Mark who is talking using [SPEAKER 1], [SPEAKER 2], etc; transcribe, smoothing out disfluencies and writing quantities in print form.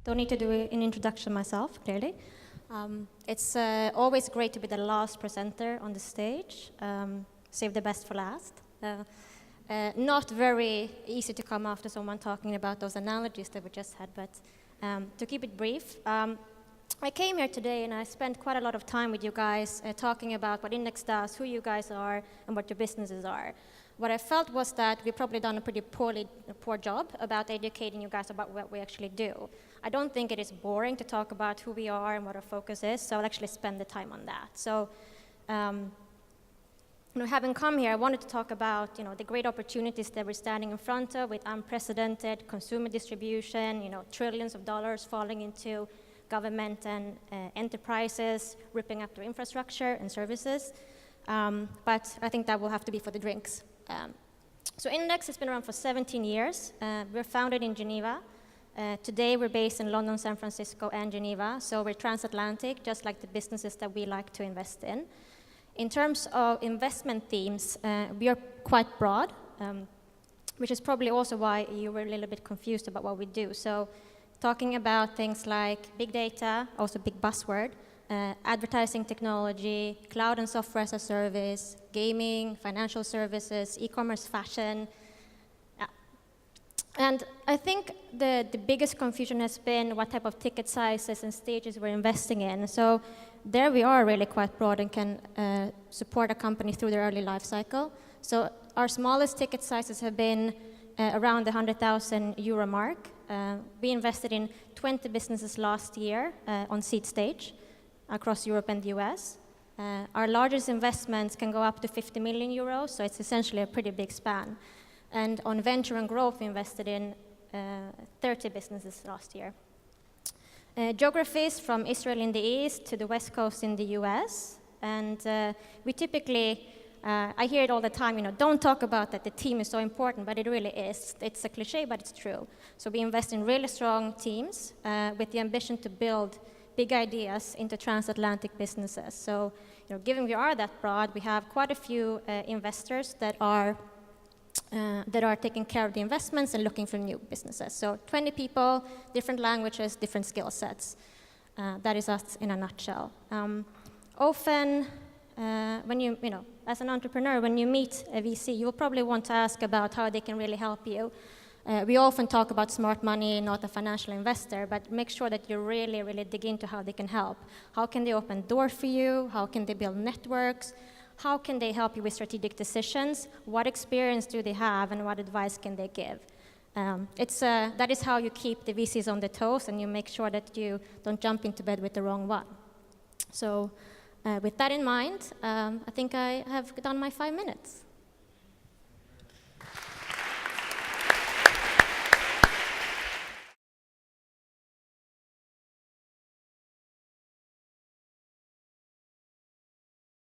[SPEAKER 1] Don't need to do an introduction myself, clearly. It's always great to be the last presenter on the stage. Save the best for last. Not very easy to come after someone talking about those analogies that we just had, but to keep it brief, I came here today and I spent quite a lot of time with you guys talking about what Index does, who you guys are, and what your businesses are. What I felt was that we've probably done a pretty poor job about educating you guys about what we actually do. I don't think it is boring to talk about who we are and what our focus is, so I'll actually spend the time on that. So, having come here, I wanted to talk about the great opportunities that we're standing in front of with unprecedented consumer distribution, trillions of dollars falling into government and enterprises, ripping up their infrastructure and services. But I think that will have to be for the drinks. So Index has been around for 17 years. We're founded in Geneva. Today we're based in London, San Francisco, and Geneva. So we're transatlantic, just like the businesses that we like to invest in. In terms of investment themes, we are quite broad, which is probably also why you were a little bit confused about what we do. So talking about things like big data, also big buzzword, advertising technology, cloud and software as a service, gaming, financial services, e-commerce, fashion. Yeah. And I think the biggest confusion has been what type of ticket sizes and stages we're investing in. So there we are really quite broad and can support a company through their early life cycle. So our smallest ticket sizes have been around the 100,000 euro mark. We invested in 20 businesses last year on seed stage across Europe and the US. Our largest investments can go up to 50 million euros, so it's essentially a pretty big span. And on venture and growth, we invested in 30 businesses last year. Geographies from Israel in the east to the west coast in the US. And we typically, I hear it all the time, don't talk about that the team is so important, but it really is. It's a cliche, but it's true. So we invest in really strong teams with the ambition to build big ideas into transatlantic businesses. So, given we are that broad, we have quite a few investors that are taking care of the investments and looking for new businesses. So 20 people, different languages, different skill sets. That is us in a nutshell. Often, when you as an entrepreneur, when you meet a VC, you will probably want to ask about how they can really help you. We often talk about smart money, not a financial investor, but make sure that you really, really dig into how they can help. How can they open doors for you? How can they build networks? How can they help you with strategic decisions? What experience do they have, and what advice can they give? That is how you keep the VCs on their toes, and you make sure that you don't jump into bed with the wrong one. So with that in mind, I think I have done my 5 minutes.